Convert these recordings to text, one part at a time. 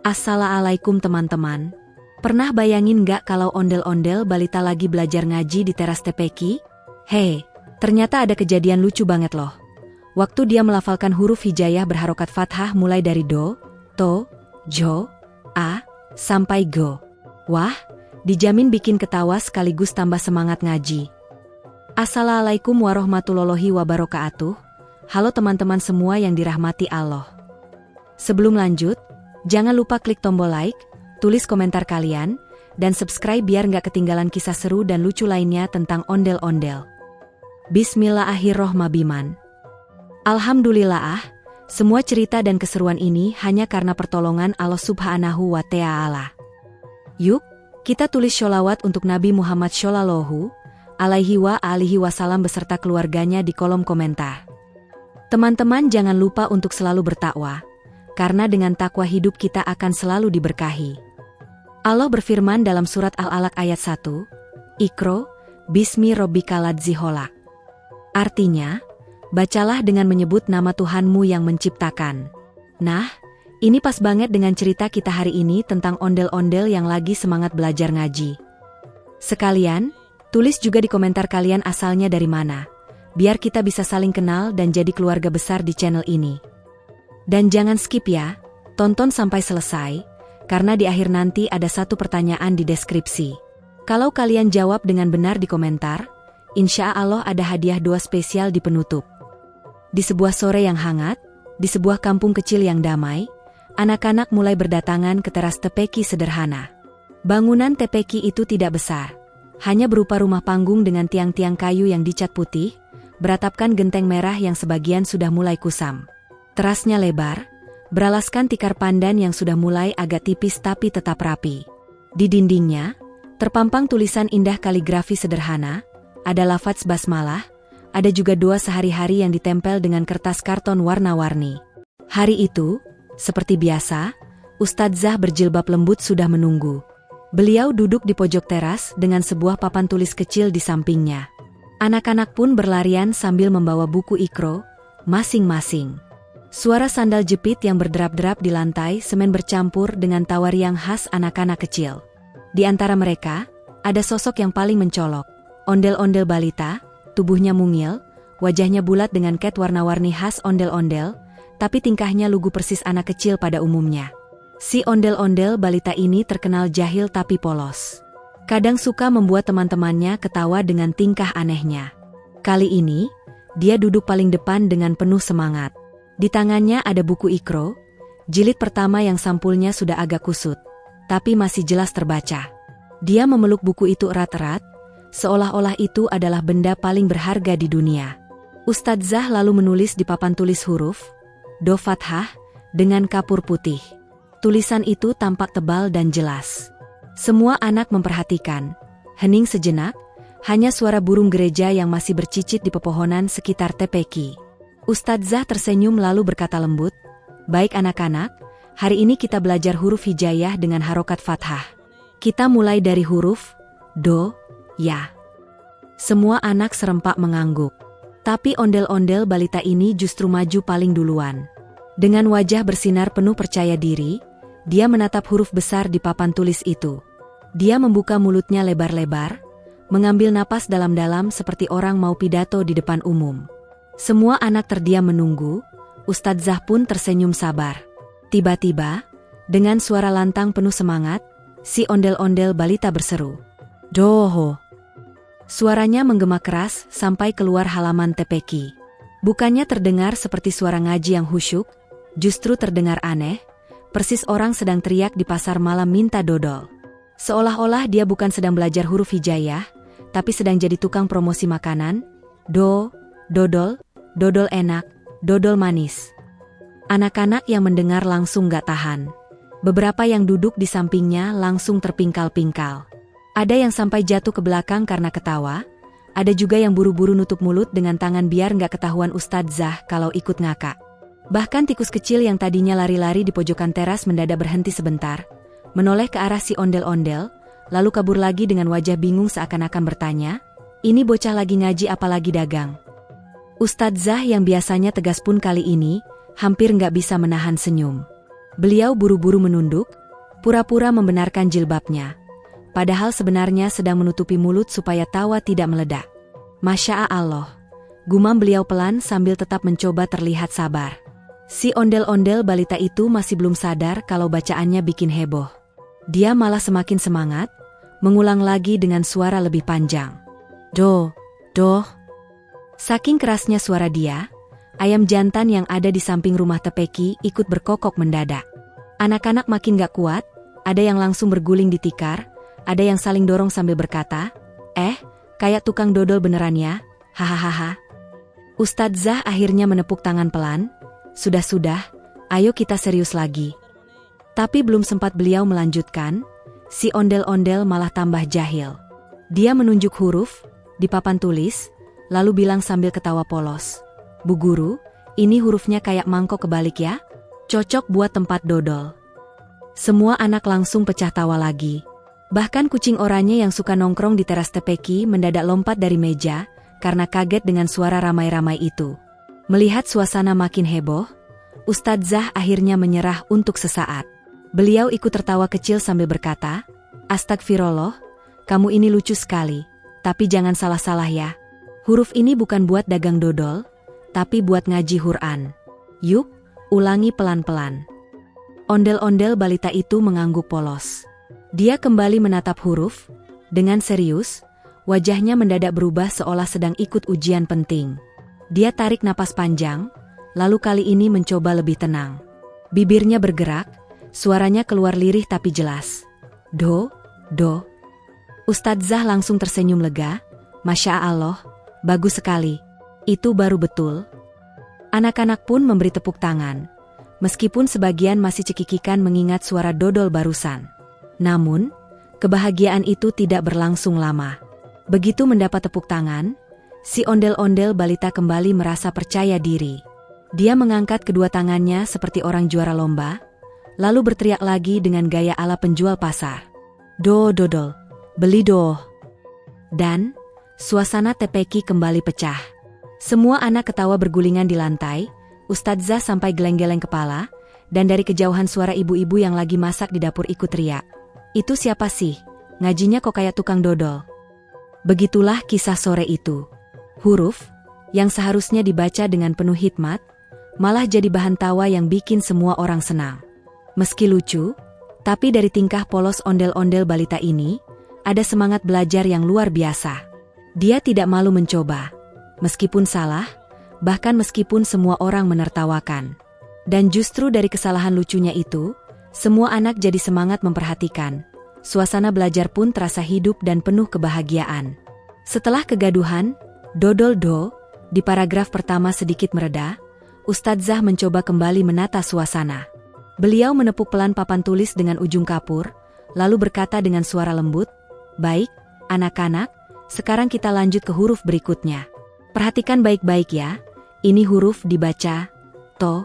Assalamualaikum teman-teman. Pernah bayangin nggak kalau ondel-ondel balita lagi belajar ngaji di teras TPQ? Hei, ternyata ada kejadian lucu banget loh. Waktu dia melafalkan huruf hijaiyah berharokat fathah mulai dari do, to, jo, a, sampai go. Wah, dijamin bikin ketawa sekaligus tambah semangat ngaji. Assalamualaikum warahmatullahi wabarakatuh. Halo teman-teman semua yang dirahmati Allah. Sebelum lanjut, jangan lupa klik tombol like, tulis komentar kalian, dan subscribe biar nggak ketinggalan kisah seru dan lucu lainnya tentang ondel-ondel. Bismillahirrohmanirrohim. Alhamdulillah, semua cerita dan keseruan ini hanya karena pertolongan Allah Subhanahu wa Ta'ala. Yuk, kita tulis sholawat untuk Nabi Muhammad Shallallahu Alaihi Wasallam beserta keluarganya di kolom komentar. Teman-teman jangan lupa untuk selalu bertakwa, karena dengan takwa hidup kita akan selalu diberkahi. Allah berfirman dalam surat Al-Alaq ayat 1, Iqra, bismi rabbikal ladzi khalaq. Artinya, bacalah dengan menyebut nama Tuhanmu yang menciptakan. Nah, ini pas banget dengan cerita kita hari ini tentang ondel-ondel yang lagi semangat belajar ngaji. Sekalian, tulis juga di komentar kalian asalnya dari mana, biar kita bisa saling kenal dan jadi keluarga besar di channel ini. Dan jangan skip ya, tonton sampai selesai, karena di akhir nanti ada satu pertanyaan di deskripsi. Kalau kalian jawab dengan benar di komentar, insya Allah ada hadiah doa spesial di penutup. Di sebuah sore yang hangat, di sebuah kampung kecil yang damai, anak-anak mulai berdatangan ke teras TPQ sederhana. Bangunan TPQ itu tidak besar, hanya berupa rumah panggung dengan tiang-tiang kayu yang dicat putih, beratapkan genteng merah yang sebagian sudah mulai kusam. Terasnya lebar, beralaskan tikar pandan yang sudah mulai agak tipis tapi tetap rapi. Di dindingnya, terpampang tulisan indah kaligrafi sederhana, ada lafaz basmalah, ada juga doa sehari-hari yang ditempel dengan kertas karton warna-warni. Hari itu, seperti biasa, Ustadzah berjilbab lembut sudah menunggu. Beliau duduk di pojok teras dengan sebuah papan tulis kecil di sampingnya. Anak-anak pun berlarian sambil membawa buku Iqra, masing-masing. Suara sandal jepit yang berderap-derap di lantai semen bercampur dengan tawa riang khas anak-anak kecil. Di antara mereka, ada sosok yang paling mencolok. Ondel-ondel balita, tubuhnya mungil, wajahnya bulat dengan cat warna-warni khas ondel-ondel, tapi tingkahnya lugu persis anak kecil pada umumnya. Si ondel-ondel balita ini terkenal jahil tapi polos. Kadang suka membuat teman-temannya ketawa dengan tingkah anehnya. Kali ini, dia duduk paling depan dengan penuh semangat. Di tangannya ada buku Iqra, jilid pertama yang sampulnya sudah agak kusut, tapi masih jelas terbaca. Dia memeluk buku itu erat-erat, seolah-olah itu adalah benda paling berharga di dunia. Ustadzah lalu menulis di papan tulis huruf, do fathah, dengan kapur putih. Tulisan itu tampak tebal dan jelas. Semua anak memperhatikan, hening sejenak, hanya suara burung gereja yang masih bercicit di pepohonan sekitar TPQ. Ustadzah tersenyum lalu berkata lembut, baik anak-anak, hari ini kita belajar huruf hijaiyah dengan harokat fathah. Kita mulai dari huruf, do, ya. Semua anak serempak mengangguk. Tapi ondel-ondel balita ini justru maju paling duluan. Dengan wajah bersinar penuh percaya diri, dia menatap huruf besar di papan tulis itu. Dia membuka mulutnya lebar-lebar, mengambil napas dalam-dalam seperti orang mau pidato di depan umum. Semua anak terdiam menunggu, Ustadzah pun tersenyum sabar. Tiba-tiba, dengan suara lantang penuh semangat, si ondel-ondel balita berseru, Doho. Suaranya menggema keras sampai keluar halaman TPQ. Bukannya terdengar seperti suara ngaji yang khusyuk, justru terdengar aneh, persis orang sedang teriak di pasar malam minta dodol. Seolah-olah dia bukan sedang belajar huruf hijaiyah, tapi sedang jadi tukang promosi makanan, dodol, dodol enak, dodol manis. Anak-anak yang mendengar langsung gak tahan. Beberapa yang duduk di sampingnya langsung terpingkal-pingkal. Ada yang sampai jatuh ke belakang karena ketawa, ada juga yang buru-buru nutup mulut dengan tangan biar gak ketahuan Ustadzah kalau ikut ngakak. Bahkan tikus kecil yang tadinya lari-lari di pojokan teras mendadak berhenti sebentar, menoleh ke arah si ondel-ondel, lalu kabur lagi dengan wajah bingung seakan-akan bertanya, ini bocah lagi ngaji apalagi dagang. Ustadzah yang biasanya tegas pun kali ini, hampir nggak bisa menahan senyum. Beliau buru-buru menunduk, pura-pura membenarkan jilbabnya. Padahal sebenarnya sedang menutupi mulut supaya tawa tidak meledak. Masya Allah, gumam beliau pelan sambil tetap mencoba terlihat sabar. Si ondel-ondel balita itu masih belum sadar kalau bacaannya bikin heboh. Dia malah semakin semangat, mengulang lagi dengan suara lebih panjang. Doh, doh. Saking kerasnya suara dia, ayam jantan yang ada di samping rumah Tepeki ikut berkokok mendadak. Anak-anak makin gak kuat, ada yang langsung berguling di tikar, ada yang saling dorong sambil berkata, kayak tukang dodol beneran ya, hahaha. Ustadzah akhirnya menepuk tangan pelan, sudah, ayo kita serius lagi. Tapi belum sempat beliau melanjutkan, si ondel-ondel malah tambah jahil. Dia menunjuk huruf di papan tulis, lalu bilang sambil ketawa polos, Bu Guru, ini hurufnya kayak mangkok kebalik ya? Cocok buat tempat dodol. Semua anak langsung pecah tawa lagi. Bahkan kucing oranye yang suka nongkrong di teras Tepeki mendadak lompat dari meja karena kaget dengan suara ramai-ramai itu. Melihat suasana makin heboh, Ustadzah akhirnya menyerah untuk sesaat. Beliau ikut tertawa kecil sambil berkata, Astagfirullah, kamu ini lucu sekali, tapi jangan salah-salah ya. Huruf ini bukan buat dagang dodol, tapi buat ngaji Quran. Yuk, ulangi pelan-pelan. Ondel-ondel balita itu mengangguk polos. Dia kembali menatap huruf, dengan serius, wajahnya mendadak berubah seolah sedang ikut ujian penting. Dia tarik napas panjang, lalu kali ini mencoba lebih tenang. Bibirnya bergerak, suaranya keluar lirih tapi jelas. Do, do. Ustadzah langsung tersenyum lega, Masya Allah, bagus sekali. Itu baru betul. Anak-anak pun memberi tepuk tangan, meskipun sebagian masih cekikikan mengingat suara dodol barusan. Namun, kebahagiaan itu tidak berlangsung lama. Begitu mendapat tepuk tangan, si ondel-ondel balita kembali merasa percaya diri. Dia mengangkat kedua tangannya seperti orang juara lomba, lalu berteriak lagi dengan gaya ala penjual pasar. Do dodol, beli doh. Dan, suasana Tepeki kembali pecah. Semua anak ketawa bergulingan di lantai, Ustadzah sampai geleng-geleng kepala, dan dari kejauhan suara ibu-ibu yang lagi masak di dapur ikut teriak. Itu siapa sih? Ngajinya kok kayak tukang dodol. Begitulah kisah sore itu. Huruf, yang seharusnya dibaca dengan penuh hikmat, malah jadi bahan tawa yang bikin semua orang senang. Meski lucu, tapi dari tingkah polos ondel-ondel balita ini, ada semangat belajar yang luar biasa. Dia tidak malu mencoba. Meskipun salah, bahkan meskipun semua orang menertawakan. Dan justru dari kesalahan lucunya itu, semua anak jadi semangat memperhatikan. Suasana belajar pun terasa hidup dan penuh kebahagiaan. Setelah kegaduhan, dodol do, di paragraf pertama sedikit mereda, Ustadzah mencoba kembali menata suasana. Beliau menepuk pelan papan tulis dengan ujung kapur, lalu berkata dengan suara lembut, Baik, anak-anak, sekarang kita lanjut ke huruf berikutnya. Perhatikan baik-baik ya, ini huruf dibaca, to.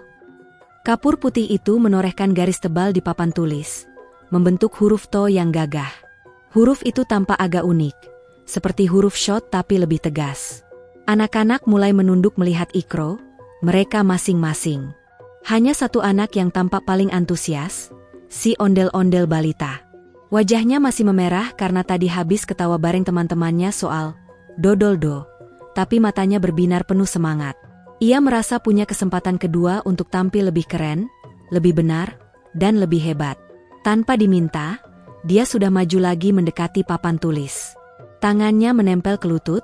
Kapur putih itu menorehkan garis tebal di papan tulis, membentuk huruf to yang gagah. Huruf itu tampak agak unik, seperti huruf shot tapi lebih tegas. Anak-anak mulai menunduk melihat Ikro, mereka masing-masing. Hanya satu anak yang tampak paling antusias, si ondel-ondel balita. Wajahnya masih memerah karena tadi habis ketawa bareng teman-temannya soal dodol do, tapi matanya berbinar penuh semangat. Ia merasa punya kesempatan kedua untuk tampil lebih keren, lebih benar, dan lebih hebat. Tanpa diminta, dia sudah maju lagi mendekati papan tulis. Tangannya menempel ke lutut,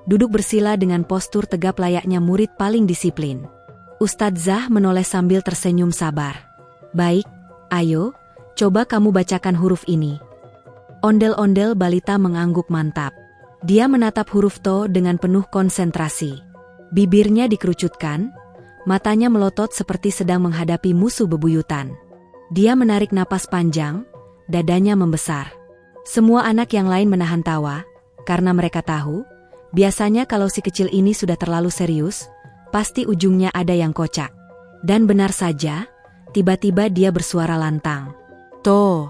duduk bersila dengan postur tegap layaknya murid paling disiplin. Ustadzah menoleh sambil tersenyum sabar. Baik, ayo, coba kamu bacakan huruf ini. Ondel-ondel balita mengangguk mantap. Dia menatap huruf to dengan penuh konsentrasi. Bibirnya dikerucutkan, matanya melotot seperti sedang menghadapi musuh bebuyutan. Dia menarik napas panjang, dadanya membesar. Semua anak yang lain menahan tawa, karena mereka tahu, biasanya kalau si kecil ini sudah terlalu serius, pasti ujungnya ada yang kocak. Dan benar saja, tiba-tiba dia bersuara lantang. To.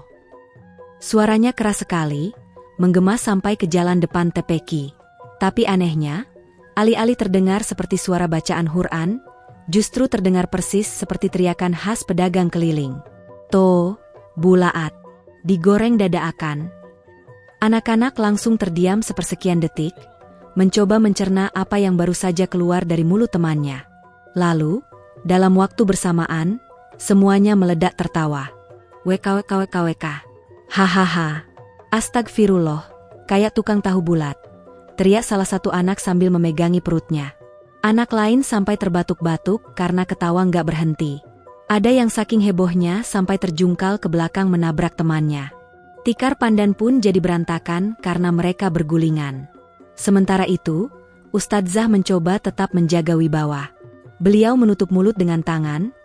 Suaranya keras sekali, menggema sampai ke jalan depan Tepeki. Tapi anehnya, alih-alih terdengar seperti suara bacaan Quran, justru terdengar persis seperti teriakan khas pedagang keliling. To, bulaat. Digoreng dadakan. Anak-anak langsung terdiam sepersekian detik, mencoba mencerna apa yang baru saja keluar dari mulut temannya. Lalu, dalam waktu bersamaan, semuanya meledak tertawa. WKWKWKWK. Hahaha. Astagfirullah, kayak tukang tahu bulat. Teriak salah satu anak sambil memegangi perutnya. Anak lain sampai terbatuk-batuk karena ketawa nggak berhenti. Ada yang saking hebohnya sampai terjungkal ke belakang menabrak temannya. Tikar pandan pun jadi berantakan karena mereka bergulingan. Sementara itu, Ustadzah mencoba tetap menjaga wibawa. Beliau menutup mulut dengan tangan,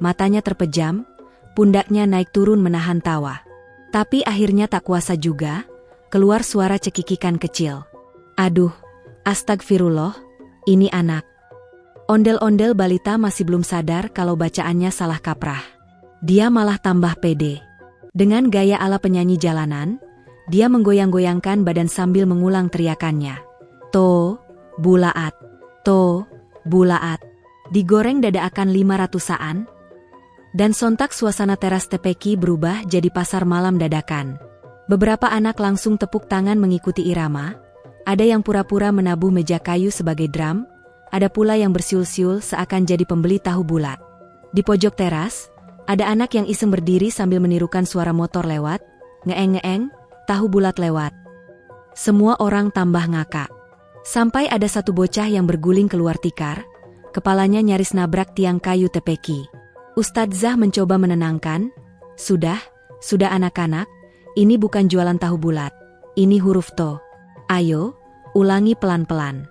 matanya terpejam, pundaknya naik turun menahan tawa. Tapi akhirnya tak kuasa juga, keluar suara cekikikan kecil. Aduh, astagfirullah, ini anak. Ondel-ondel balita masih belum sadar kalau bacaannya salah kaprah. Dia malah tambah pede. Dengan gaya ala penyanyi jalanan, dia menggoyang-goyangkan badan sambil mengulang teriakannya. To, bulaat. To, bulaat. Digoreng dadakan 500-aan. Dan sontak suasana teras Tepeki berubah jadi pasar malam dadakan. Beberapa anak langsung tepuk tangan mengikuti irama. Ada yang pura-pura menabuh meja kayu sebagai drum. Ada pula yang bersiul-siul seakan jadi pembeli tahu bulat. Di pojok teras, ada anak yang iseng berdiri sambil menirukan suara motor lewat. Ngeeng-ngeeng, tahu bulat lewat. Semua orang tambah ngakak. Sampai ada satu bocah yang berguling keluar tikar. Kepalanya nyaris nabrak tiang kayu Tepeki. Ustadzah mencoba menenangkan. Sudah anak-anak, ini bukan jualan tahu bulat. Ini huruf to. Ayo, ulangi pelan-pelan.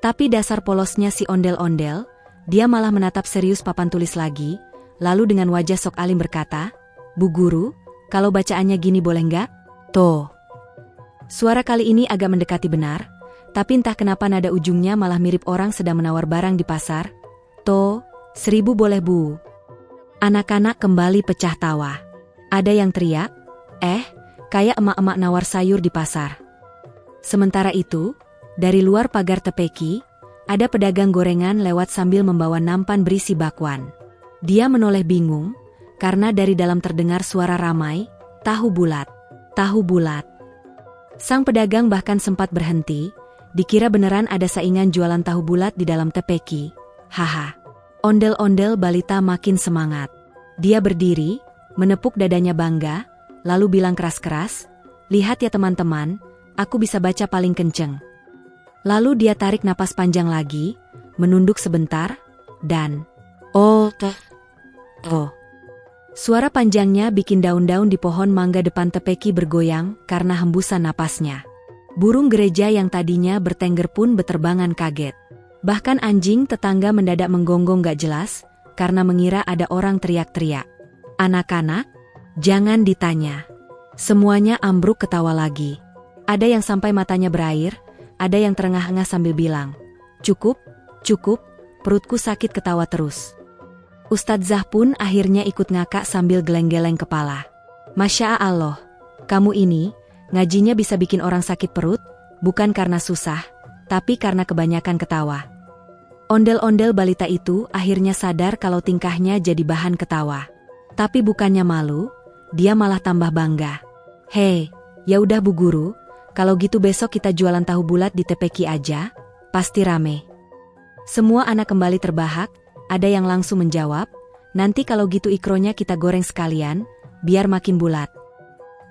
Tapi dasar polosnya si ondel-ondel, dia malah menatap serius papan tulis lagi, lalu dengan wajah sok alim berkata, Bu Guru, kalau bacaannya gini boleh nggak? To. Suara kali ini agak mendekati benar, tapi entah kenapa nada ujungnya malah mirip orang sedang menawar barang di pasar. To, 1000 boleh Bu. Anak-anak kembali pecah tawa. Ada yang teriak, kayak emak-emak nawar sayur di pasar. Sementara itu, dari luar pagar Tepeki, ada pedagang gorengan lewat sambil membawa nampan berisi bakwan. Dia menoleh bingung, karena dari dalam terdengar suara ramai, tahu bulat, tahu bulat. Sang pedagang bahkan sempat berhenti, dikira beneran ada saingan jualan tahu bulat di dalam Tepeki. Haha. Ondel-ondel balita makin semangat. Dia berdiri, menepuk dadanya bangga, lalu bilang keras-keras, lihat ya teman-teman, aku bisa baca paling kenceng. Lalu dia tarik napas panjang lagi, menunduk sebentar, dan suara panjangnya bikin daun-daun di pohon mangga depan Tepeki bergoyang karena hembusan napasnya. Burung gereja yang tadinya bertengger pun beterbangan kaget. Bahkan anjing tetangga mendadak menggonggong gak jelas, karena mengira ada orang teriak-teriak. Anak-anak, jangan ditanya. Semuanya ambruk ketawa lagi. Ada yang sampai matanya berair, ada yang terengah-engah sambil bilang, cukup, perutku sakit ketawa terus. Ustadzah pun akhirnya ikut ngakak sambil geleng-geleng kepala. Masya Allah, kamu ini, ngajinya bisa bikin orang sakit perut, bukan karena susah, tapi karena kebanyakan ketawa. Ondel-ondel balita itu akhirnya sadar kalau tingkahnya jadi bahan ketawa. Tapi bukannya malu, dia malah tambah bangga. Hei, ya udah Bu Guru, kalau gitu besok kita jualan tahu bulat di Tepeki aja, pasti rame. Semua anak kembali terbahak, ada yang langsung menjawab, nanti kalau gitu ikronya kita goreng sekalian, biar makin bulat.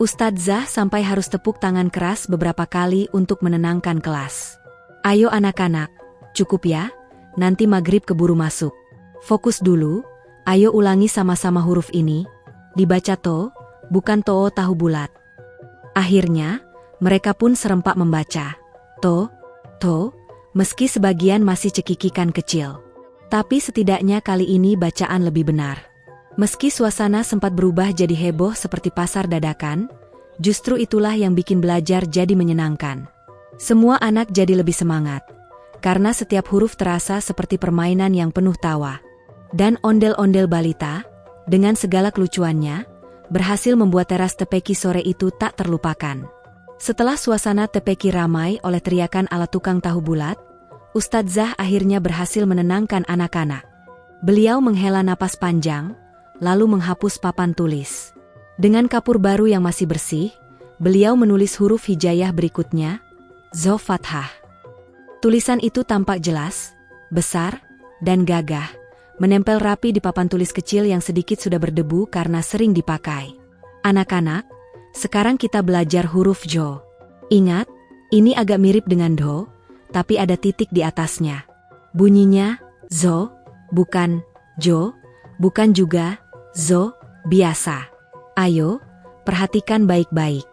Ustadzah sampai harus tepuk tangan keras beberapa kali untuk menenangkan kelas. Ayo anak-anak, cukup ya, nanti maghrib keburu masuk. Fokus dulu, ayo ulangi sama-sama huruf ini, dibaca to, bukan to tahu bulat. Akhirnya, mereka pun serempak membaca, to, meski sebagian masih cekikikan kecil. Tapi setidaknya kali ini bacaan lebih benar. Meski suasana sempat berubah jadi heboh seperti pasar dadakan, justru itulah yang bikin belajar jadi menyenangkan. Semua anak jadi lebih semangat, karena setiap huruf terasa seperti permainan yang penuh tawa. Dan ondel-ondel balita, dengan segala kelucuannya, berhasil membuat teras Tepeki sore itu tak terlupakan. Setelah suasana Tepeki ramai oleh teriakan ala tukang tahu bulat, Ustadzah akhirnya berhasil menenangkan anak-anak. Beliau menghela napas panjang, lalu menghapus papan tulis. Dengan kapur baru yang masih bersih, beliau menulis huruf hijaiyah berikutnya, Zo Fathah. Tulisan itu tampak jelas, besar, dan gagah, menempel rapi di papan tulis kecil yang sedikit sudah berdebu karena sering dipakai. Anak-anak, sekarang kita belajar huruf Jo. Ingat, ini agak mirip dengan Do, tapi ada titik di atasnya. Bunyinya, Zo, bukan Jo, bukan juga Zo, biasa. Ayo, perhatikan baik-baik.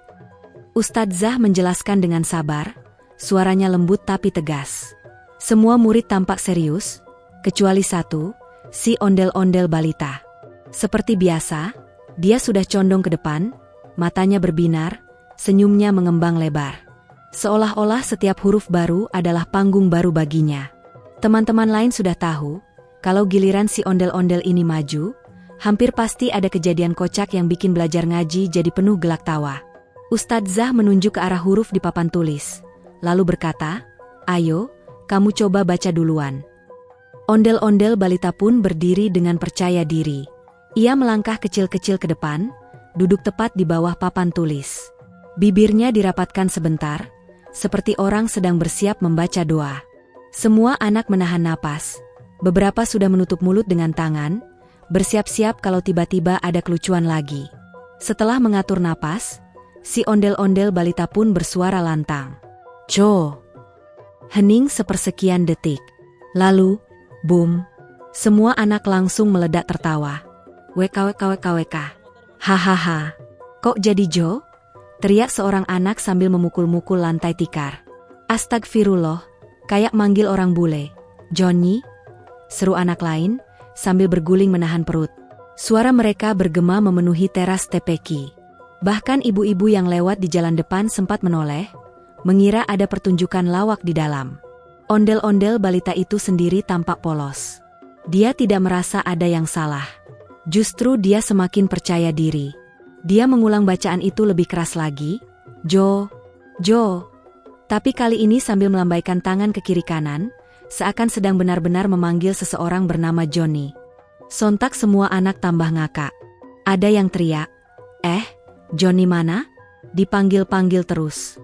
Ustadzah menjelaskan dengan sabar, suaranya lembut tapi tegas. Semua murid tampak serius, kecuali satu, si ondel-ondel balita. Seperti biasa, dia sudah condong ke depan, matanya berbinar, senyumnya mengembang lebar. Seolah-olah setiap huruf baru adalah panggung baru baginya. Teman-teman lain sudah tahu, kalau giliran si ondel-ondel ini maju, hampir pasti ada kejadian kocak yang bikin belajar ngaji jadi penuh gelak tawa. Ustadzah menunjuk ke arah huruf di papan tulis, lalu berkata, "Ayo, kamu coba baca duluan." Ondel-ondel balita pun berdiri dengan percaya diri. Ia melangkah kecil-kecil ke depan, duduk tepat di bawah papan tulis. Bibirnya dirapatkan sebentar, seperti orang sedang bersiap membaca doa. Semua anak menahan napas. Beberapa sudah menutup mulut dengan tangan, bersiap-siap kalau tiba-tiba ada kelucuan lagi. Setelah mengatur napas, si ondel-ondel balita pun bersuara lantang. Jo. Hening sepersekian detik. Lalu, boom. Semua anak langsung meledak tertawa. WKWKWKWK. Hahaha. Kok jadi Jo? Teriak seorang anak sambil memukul-mukul lantai tikar. Astagfirullah, kayak manggil orang bule. Johnny? Seru anak lain, sambil berguling menahan perut. Suara mereka bergema memenuhi teras TPQ. Bahkan ibu-ibu yang lewat di jalan depan sempat menoleh, mengira ada pertunjukan lawak di dalam. Ondel-ondel balita itu sendiri tampak polos. Dia tidak merasa ada yang salah. Justru dia semakin percaya diri. Dia mengulang bacaan itu lebih keras lagi. Jo, Jo. Tapi kali ini sambil melambaikan tangan ke kiri kanan, seakan sedang benar-benar memanggil seseorang bernama Johnny. Sontak semua anak tambah ngakak. Ada yang teriak, Johnny mana? Dipanggil-panggil terus.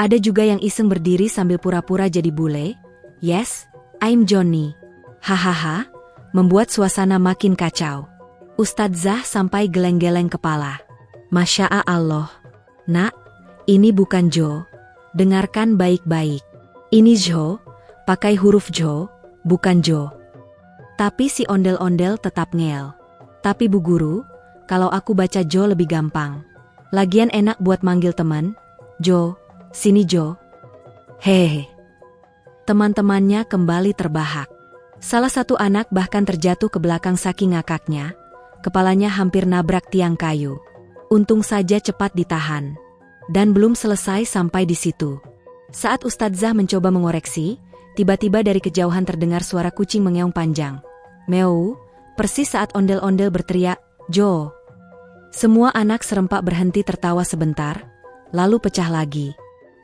Ada juga yang iseng berdiri sambil pura-pura jadi bule. Yes, I'm Johnny. Hahaha, membuat suasana makin kacau. Ustadzah sampai geleng-geleng kepala. Masya Allah. Nak, ini bukan Jo. Dengarkan baik-baik. Ini Jo, pakai huruf Jo, bukan Jo. Tapi si ondel-ondel tetap ngel. Tapi Bu Guru, kalau aku baca Jo lebih gampang. Lagian enak buat manggil teman. Jo, sini Jo. Hehe. Teman-temannya kembali terbahak. Salah satu anak bahkan terjatuh ke belakang saking ngakaknya. Kepalanya hampir nabrak tiang kayu. Untung saja cepat ditahan. Dan belum selesai sampai di situ. Saat Ustadzah mencoba mengoreksi, tiba-tiba dari kejauhan terdengar suara kucing mengeong panjang. Meow, persis saat ondel-ondel berteriak, Jo. Semua anak serempak berhenti tertawa sebentar, lalu pecah lagi.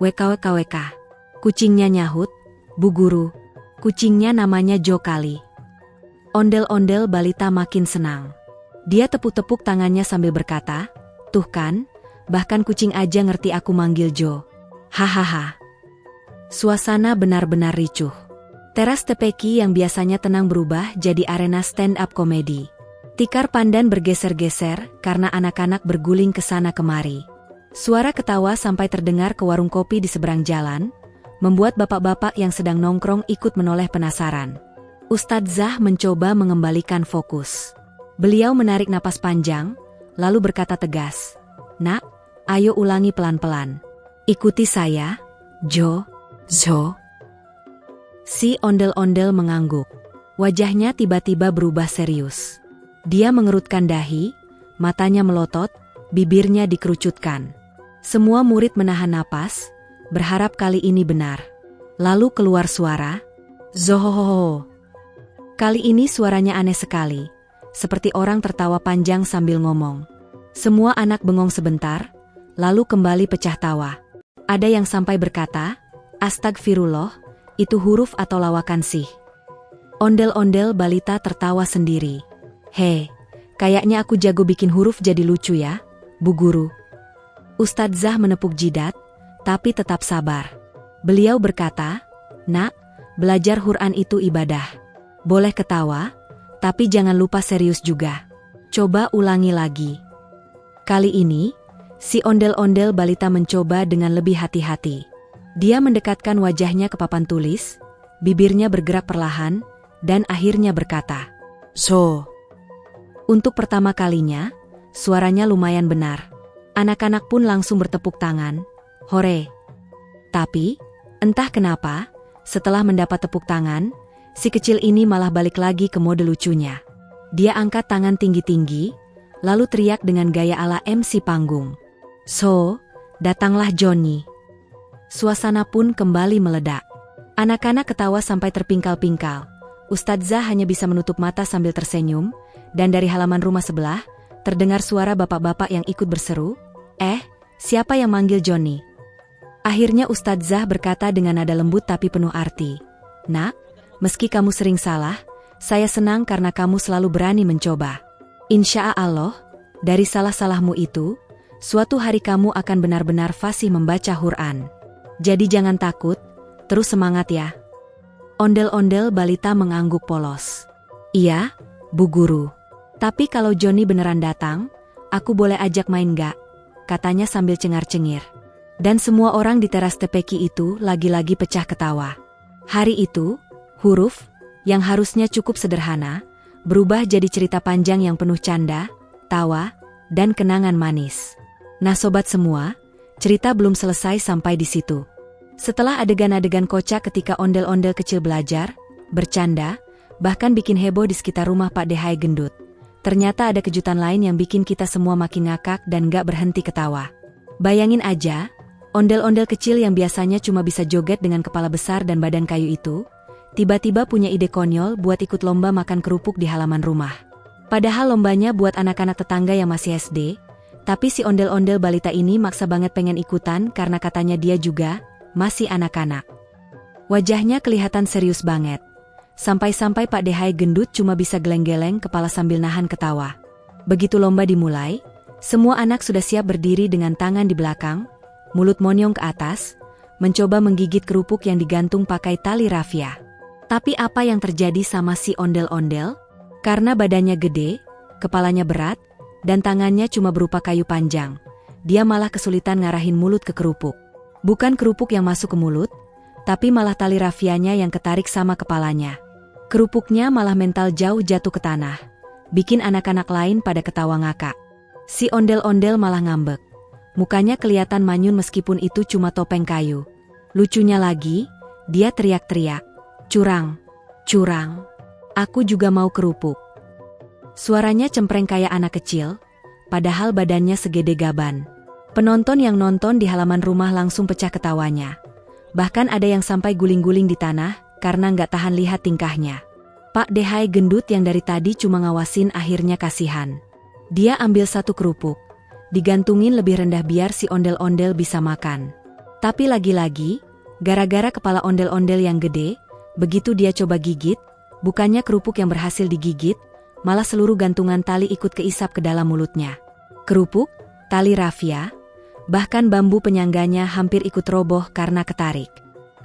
WKWKWK. Kucingnya nyahut, Bu Guru. Kucingnya namanya Jo kali. Ondel-ondel balita makin senang. Dia tepuk-tepuk tangannya sambil berkata, tuh kan, bahkan kucing aja ngerti aku manggil Jo. Hahaha. Suasana benar-benar ricuh. Teras TPQ yang biasanya tenang berubah jadi arena stand-up komedi. Tikar pandan bergeser-geser karena anak-anak berguling ke sana kemari. Suara ketawa sampai terdengar ke warung kopi di seberang jalan, membuat bapak-bapak yang sedang nongkrong ikut menoleh penasaran. Ustadzah mencoba mengembalikan fokus. Beliau menarik napas panjang, lalu berkata tegas, Nak, ayo ulangi pelan-pelan. Ikuti saya, Jo, Zo. Si ondel-ondel mengangguk. Wajahnya tiba-tiba berubah serius. Dia mengerutkan dahi, matanya melotot, bibirnya dikerucutkan. Semua murid menahan napas, berharap kali ini benar. Lalu keluar suara, Zohohoho. Kali ini suaranya aneh sekali. Seperti orang tertawa panjang sambil ngomong. Semua anak bengong sebentar, lalu kembali pecah tawa. Ada yang sampai berkata, Astagfirullah, itu huruf atau lawakan sih? Ondel-ondel balita tertawa sendiri. Hei, Kayaknya aku jago bikin huruf jadi lucu ya, Bu Guru. Ustadzah menepuk jidat, tapi tetap sabar. Beliau berkata, "Nak, belajar Quran itu ibadah. Boleh ketawa, tapi jangan lupa serius juga. Coba ulangi lagi." Kali ini, si ondel-ondel balita mencoba dengan lebih hati-hati. Dia mendekatkan wajahnya ke papan tulis, bibirnya bergerak perlahan, dan akhirnya berkata, "So." Untuk pertama kalinya, suaranya lumayan benar. Anak-anak pun langsung bertepuk tangan, "Hore!" Tapi, entah kenapa, setelah mendapat tepuk tangan, si kecil ini malah balik lagi ke mode lucunya. Dia angkat tangan tinggi-tinggi, lalu teriak dengan gaya ala MC panggung, "So, datanglah Johnny." Suasana pun kembali meledak. Anak-anak ketawa sampai terpingkal-pingkal. Ustadzah hanya bisa menutup mata sambil tersenyum, dan dari halaman rumah sebelah, terdengar suara bapak-bapak yang ikut berseru, Siapa yang manggil Johnny?" Akhirnya Ustadzah berkata dengan nada lembut tapi penuh arti, "Nak, meski kamu sering salah, saya senang karena kamu selalu berani mencoba. Insya Allah, dari salah-salahmu itu, suatu hari kamu akan benar-benar fasih membaca Quran. Jadi jangan takut, terus semangat ya." Ondel-ondel balita mengangguk polos. "Iya, Bu Guru. Tapi kalau Johnny beneran datang, aku boleh ajak main gak?" katanya sambil cengar-cengir. Dan semua orang di teras tepeki itu lagi-lagi pecah ketawa. Hari itu, huruf, yang harusnya cukup sederhana, berubah jadi cerita panjang yang penuh canda, tawa, dan kenangan manis. Nah sobat semua, cerita belum selesai sampai di situ. Setelah adegan-adegan kocak ketika ondel-ondel kecil belajar, bercanda, bahkan bikin heboh di sekitar rumah Pak Dehai Gendut, ternyata ada kejutan lain yang bikin kita semua makin ngakak dan gak berhenti ketawa. Bayangin aja, ondel-ondel kecil yang biasanya cuma bisa joget dengan kepala besar dan badan kayu itu, tiba-tiba punya ide konyol buat ikut lomba makan kerupuk di halaman rumah. Padahal lombanya buat anak-anak tetangga yang masih SD, tapi si ondel-ondel balita ini maksa banget pengen ikutan karena katanya dia juga masih anak-anak. Wajahnya kelihatan serius banget. Sampai-sampai Pak Dehai Gendut cuma bisa geleng-geleng kepala sambil nahan ketawa. Begitu lomba dimulai, semua anak sudah siap berdiri dengan tangan di belakang, mulut monyong ke atas, mencoba menggigit kerupuk yang digantung pakai tali rafia. Tapi apa yang terjadi sama si ondel-ondel? Karena badannya gede, kepalanya berat, dan tangannya cuma berupa kayu panjang, dia malah kesulitan ngarahin mulut ke kerupuk. Bukan kerupuk yang masuk ke mulut, tapi malah tali rafianya yang ketarik sama kepalanya. Kerupuknya malah mental jauh jatuh ke tanah, bikin anak-anak lain pada ketawa ngakak. Si ondel-ondel malah ngambek. Mukanya kelihatan manyun meskipun itu cuma topeng kayu. Lucunya lagi, dia teriak-teriak, "Curang, curang. Aku juga mau kerupuk." Suaranya cempreng kayak anak kecil, padahal badannya segede gaban. Penonton yang nonton di halaman rumah langsung pecah ketawanya. Bahkan ada yang sampai guling-guling di tanah karena nggak tahan lihat tingkahnya. Pak Dehai Gendut yang dari tadi cuma ngawasin akhirnya kasihan. Dia ambil satu kerupuk, digantungin lebih rendah biar si ondel-ondel bisa makan. Tapi lagi-lagi, gara-gara kepala ondel-ondel yang gede, begitu dia coba gigit, bukannya kerupuk yang berhasil digigit, malah seluruh gantungan tali ikut keisap ke dalam mulutnya. Kerupuk, tali rafia, bahkan bambu penyangganya hampir ikut roboh karena ketarik.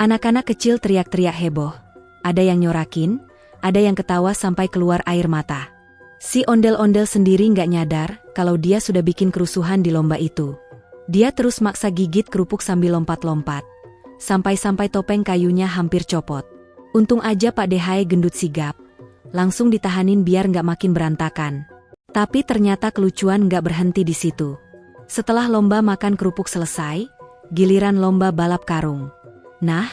Anak-anak kecil teriak-teriak heboh. Ada yang nyorakin, ada yang ketawa sampai keluar air mata. Si ondel-ondel sendiri nggak nyadar kalau dia sudah bikin kerusuhan di lomba itu. Dia terus maksa gigit kerupuk sambil lompat-lompat, sampai-sampai topeng kayunya hampir copot. Untung aja Pak Dehai Gendut sigap, langsung ditahanin biar nggak makin berantakan. Tapi ternyata kelucuan nggak berhenti di situ. Setelah lomba makan kerupuk selesai, giliran lomba balap karung. Nah,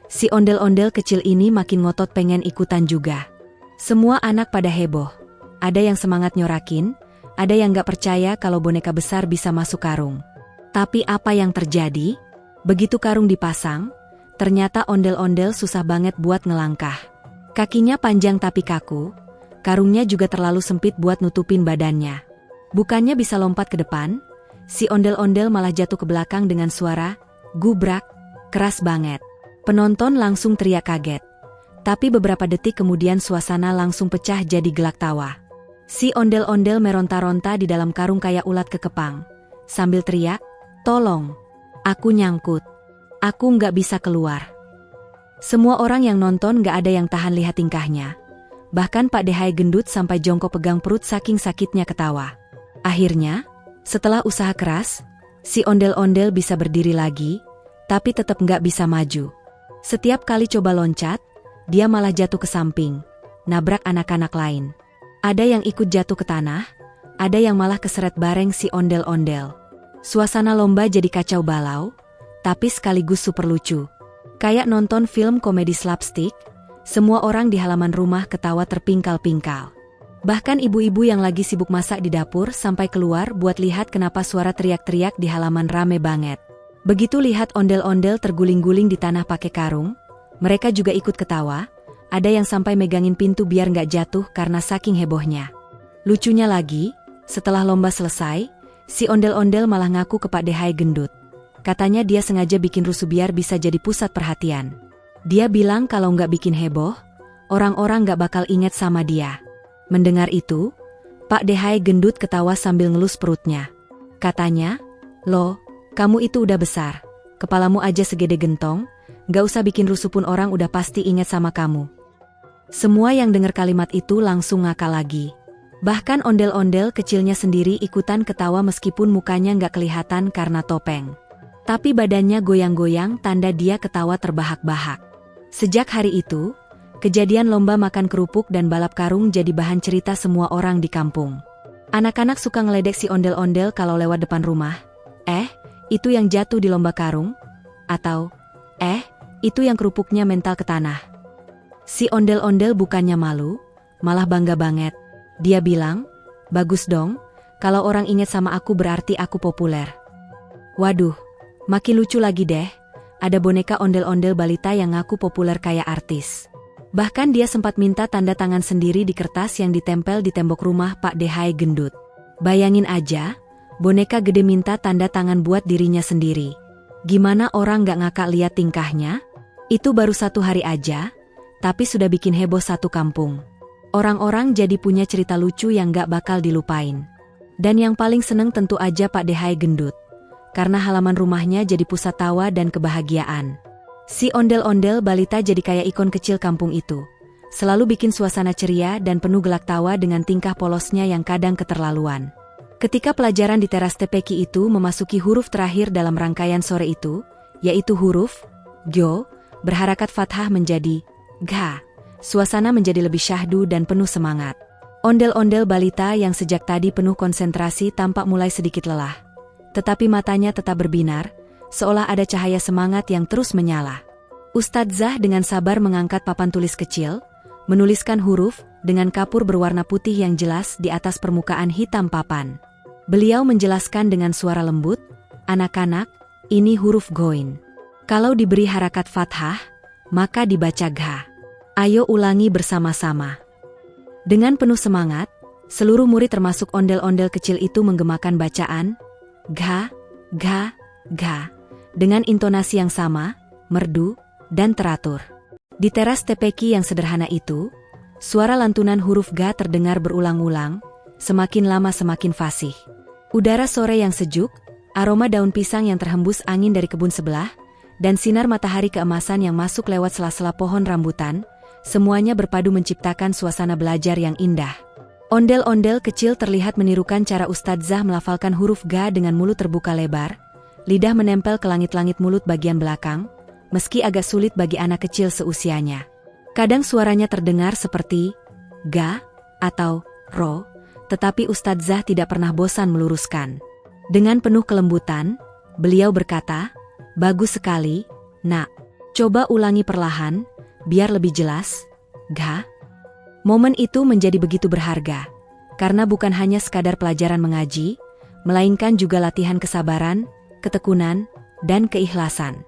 si ondel-ondel kecil ini makin ngotot pengen ikutan juga. Semua anak pada heboh. Ada yang semangat nyorakin, ada yang gak percaya kalau boneka besar bisa masuk karung. Tapi apa yang terjadi? Begitu karung dipasang, ternyata ondel-ondel susah banget buat ngelangkah. Kakinya panjang tapi kaku, karungnya juga terlalu sempit buat nutupin badannya. Bukannya bisa lompat ke depan, si ondel-ondel malah jatuh ke belakang dengan suara gubrak, keras banget. Penonton langsung teriak kaget. Tapi beberapa detik kemudian suasana langsung pecah jadi gelak tawa. Si ondel-ondel meronta-ronta di dalam karung kayak ulat kekepang, sambil teriak, "Tolong! Aku nyangkut! Aku nggak bisa keluar!" Semua orang yang nonton nggak ada yang tahan lihat tingkahnya. Bahkan Pak Dehai gendut sampai jongkok pegang perut saking sakitnya ketawa. Akhirnya, setelah usaha keras, si ondel-ondel bisa berdiri lagi, tapi tetap nggak bisa maju. Setiap kali coba loncat, dia malah jatuh ke samping, nabrak anak-anak lain. Ada yang ikut jatuh ke tanah, ada yang malah keseret bareng si ondel-ondel. Suasana lomba jadi kacau balau, tapi sekaligus super lucu. Kayak nonton film komedi slapstick, semua orang di halaman rumah ketawa terpingkal-pingkal. Bahkan ibu-ibu yang lagi sibuk masak di dapur sampai keluar buat lihat kenapa suara teriak-teriak di halaman rame banget. Begitu lihat ondel-ondel terguling-guling di tanah pakai karung, mereka juga ikut ketawa. Ada yang sampai megangin pintu biar nggak jatuh karena saking hebohnya. Lucunya lagi, setelah lomba selesai, si ondel-ondel malah ngaku ke Pak Dehai gendut. Katanya dia sengaja bikin rusuh biar bisa jadi pusat perhatian. Dia bilang kalau nggak bikin heboh, orang-orang nggak bakal inget sama dia. Mendengar itu, Pak Dehai gendut ketawa sambil ngelus perutnya. Katanya, "Loh, kamu itu udah besar, kepalamu aja segede gentong, nggak usah bikin rusuh pun orang udah pasti inget sama kamu." Semua yang dengar kalimat itu langsung ngakak lagi. Bahkan ondel-ondel kecilnya sendiri ikutan ketawa meskipun mukanya nggak kelihatan karena topeng. Tapi badannya goyang-goyang tanda dia ketawa terbahak-bahak. Sejak hari itu, kejadian lomba makan kerupuk dan balap karung jadi bahan cerita semua orang di kampung. Anak-anak suka ngeledek si ondel-ondel kalau lewat depan rumah. Itu yang jatuh di lomba karung? Atau, itu yang kerupuknya mental ke tanah. Si ondel-ondel bukannya malu, malah bangga banget. Dia bilang, "Bagus dong, kalau orang inget sama aku berarti aku populer." Waduh, makin lucu lagi deh. Ada boneka ondel-ondel balita yang ngaku populer kayak artis. Bahkan dia sempat minta tanda tangan sendiri di kertas yang ditempel di tembok rumah Pak Dehai gendut. Bayangin aja, boneka gede minta tanda tangan buat dirinya sendiri. Gimana orang gak ngakak lihat tingkahnya? Itu baru 1 hari aja, tapi sudah bikin heboh satu kampung. Orang-orang jadi punya cerita lucu yang gak bakal dilupain. Dan yang paling seneng tentu aja Pak Dehai gendut. Karena halaman rumahnya jadi pusat tawa dan kebahagiaan. Si ondel-ondel balita jadi kayak ikon kecil kampung itu. Selalu bikin suasana ceria dan penuh gelak tawa dengan tingkah polosnya yang kadang keterlaluan. Ketika pelajaran di teras TPQ itu memasuki huruf terakhir dalam rangkaian sore itu, yaitu huruf Gyo, berharakat fathah menjadi Gha. Suasana menjadi lebih syahdu dan penuh semangat. Ondel-ondel balita yang sejak tadi penuh konsentrasi tampak mulai sedikit lelah. Tetapi matanya tetap berbinar, seolah ada cahaya semangat yang terus menyala. Ustadzah dengan sabar mengangkat papan tulis kecil, menuliskan huruf dengan kapur berwarna putih yang jelas di atas permukaan hitam papan. Beliau menjelaskan dengan suara lembut, "Anak-anak, ini huruf Goin. Kalau diberi harakat fathah, maka dibaca Gha. Ayo ulangi bersama-sama." Dengan penuh semangat, seluruh murid termasuk ondel-ondel kecil itu menggemakan bacaan Gha, Gha, Gha, dengan intonasi yang sama, merdu, dan teratur. Di teras TPQ yang sederhana itu, suara lantunan huruf Gha terdengar berulang-ulang, semakin lama semakin fasih. Udara sore yang sejuk, aroma daun pisang yang terhembus angin dari kebun sebelah, dan sinar matahari keemasan yang masuk lewat sela-sela pohon rambutan, semuanya berpadu menciptakan suasana belajar yang indah. Ondel-ondel kecil terlihat menirukan cara Ustadzah melafalkan huruf Gha dengan mulut terbuka lebar, lidah menempel ke langit-langit mulut bagian belakang, meski agak sulit bagi anak kecil seusianya. Kadang suaranya terdengar seperti Ga atau Ro, tetapi Ustadzah tidak pernah bosan meluruskan. Dengan penuh kelembutan, beliau berkata, "Bagus sekali, Nak. Coba ulangi perlahan, biar lebih jelas, Ga." Momen itu menjadi begitu berharga, karena bukan hanya sekadar pelajaran mengaji, melainkan juga latihan kesabaran, ketekunan, dan keikhlasan.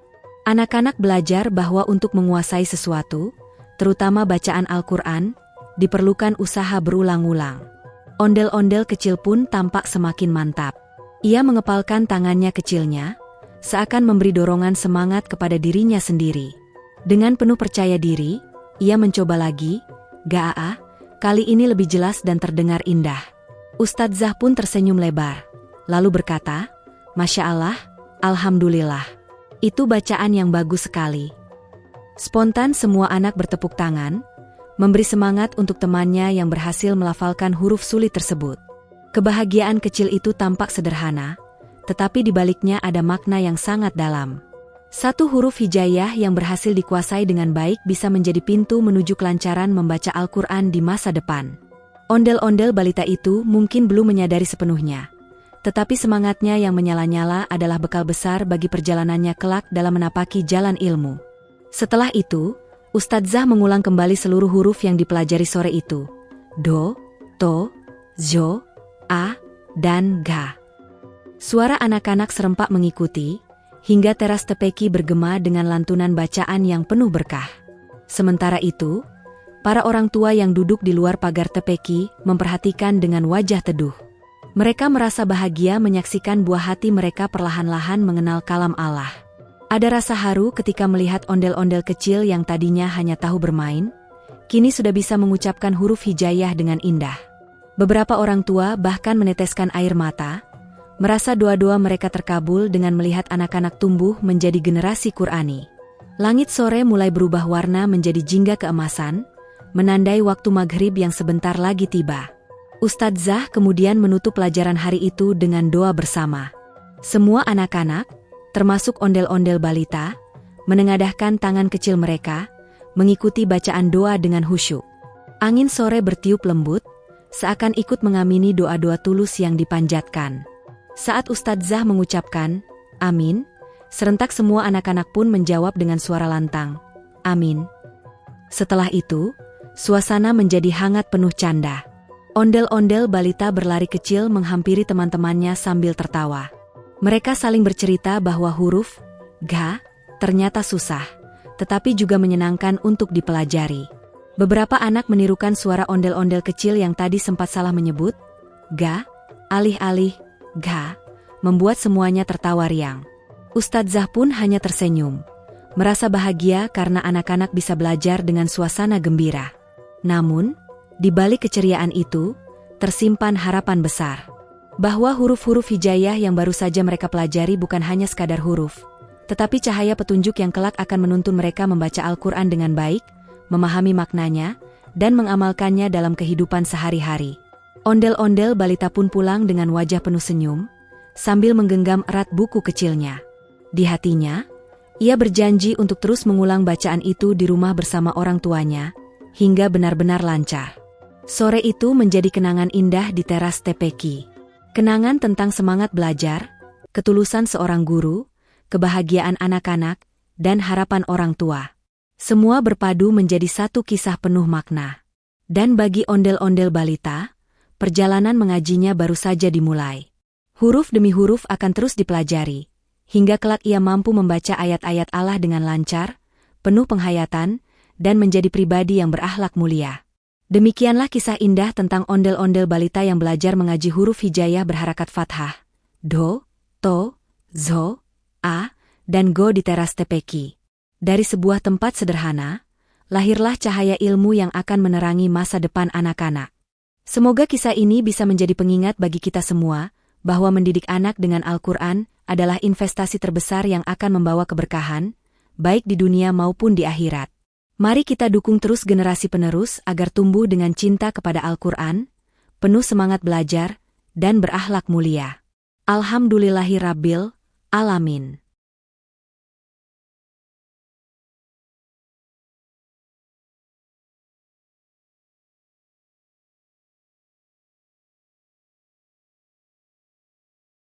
Anak-anak belajar bahwa untuk menguasai sesuatu, terutama bacaan Al-Quran, diperlukan usaha berulang-ulang. Ondel-ondel kecil pun tampak semakin mantap. Ia mengepalkan tangannya kecilnya, seakan memberi dorongan semangat kepada dirinya sendiri. Dengan penuh percaya diri, ia mencoba lagi, "Gaa," Kali ini lebih jelas dan terdengar indah. Ustadzah pun tersenyum lebar, lalu berkata, "Masya Allah, Alhamdulillah. Itu bacaan yang bagus sekali." Spontan semua anak bertepuk tangan, memberi semangat untuk temannya yang berhasil melafalkan huruf sulit tersebut. Kebahagiaan kecil itu tampak sederhana, tetapi di baliknya ada makna yang sangat dalam. Satu huruf hijaiyah yang berhasil dikuasai dengan baik bisa menjadi pintu menuju kelancaran membaca Al-Quran di masa depan. Ondel-ondel balita itu mungkin belum menyadari sepenuhnya, tetapi semangatnya yang menyala-nyala adalah bekal besar bagi perjalanannya kelak dalam menapaki jalan ilmu. Setelah itu, Ustadzah mengulang kembali seluruh huruf yang dipelajari sore itu. Do, To, Zo, A, dan Ga. Suara anak-anak serempak mengikuti, hingga teras tepeki bergema dengan lantunan bacaan yang penuh berkah. Sementara itu, para orang tua yang duduk di luar pagar tepeki memperhatikan dengan wajah teduh. Mereka merasa bahagia menyaksikan buah hati mereka perlahan-lahan mengenal kalam Allah. Ada rasa haru ketika melihat ondel-ondel kecil yang tadinya hanya tahu bermain, kini sudah bisa mengucapkan huruf hijaiyah dengan indah. Beberapa orang tua bahkan meneteskan air mata, merasa doa-doa mereka terkabul dengan melihat anak-anak tumbuh menjadi generasi Qur'ani. Langit sore mulai berubah warna menjadi jingga keemasan, menandai waktu maghrib yang sebentar lagi tiba. Ustadzah kemudian menutup pelajaran hari itu dengan doa bersama. Semua anak-anak, termasuk ondel-ondel balita, menengadahkan tangan kecil mereka, mengikuti bacaan doa dengan khusyuk. Angin sore bertiup lembut, seakan ikut mengamini doa-doa tulus yang dipanjatkan. Saat Ustadzah mengucapkan, "Amin," serentak semua anak-anak pun menjawab dengan suara lantang, "Amin." Setelah itu, suasana menjadi hangat penuh canda. Ondel-ondel balita berlari kecil menghampiri teman-temannya sambil tertawa. Mereka saling bercerita bahwa huruf Ga ternyata susah, tetapi juga menyenangkan untuk dipelajari. Beberapa anak menirukan suara ondel-ondel kecil yang tadi sempat salah menyebut Ga, alih-alih Ga, membuat semuanya tertawa riang. Ustadzah pun hanya tersenyum, merasa bahagia karena anak-anak bisa belajar dengan suasana gembira. Namun, di balik keceriaan itu, tersimpan harapan besar. Bahwa huruf-huruf hijaiyah yang baru saja mereka pelajari bukan hanya sekadar huruf, tetapi cahaya petunjuk yang kelak akan menuntun mereka membaca Al-Quran dengan baik, memahami maknanya, dan mengamalkannya dalam kehidupan sehari-hari. Ondel-ondel balita pun pulang dengan wajah penuh senyum, sambil menggenggam erat buku kecilnya. Di hatinya, ia berjanji untuk terus mengulang bacaan itu di rumah bersama orang tuanya, hingga benar-benar lancar. Sore itu menjadi kenangan indah di teras tepeki. Kenangan tentang semangat belajar, ketulusan seorang guru, kebahagiaan anak-anak, dan harapan orang tua. Semua berpadu menjadi satu kisah penuh makna. Dan bagi ondel-ondel balita, perjalanan mengajinya baru saja dimulai. Huruf demi huruf akan terus dipelajari, hingga kelak ia mampu membaca ayat-ayat Allah dengan lancar, penuh penghayatan, dan menjadi pribadi yang berakhlak mulia. Demikianlah kisah indah tentang ondel-ondel balita yang belajar mengaji huruf hijaiyah berharakat fathah, Do, To, Zo, A, dan Go di teras tepeki. Dari sebuah tempat sederhana, lahirlah cahaya ilmu yang akan menerangi masa depan anak-anak. Semoga kisah ini bisa menjadi pengingat bagi kita semua, bahwa mendidik anak dengan Al-Quran adalah investasi terbesar yang akan membawa keberkahan, baik di dunia maupun di akhirat. Mari kita dukung terus generasi penerus agar tumbuh dengan cinta kepada Al-Quran, penuh semangat belajar, dan berakhlak mulia. Alhamdulillahirabbil alamin.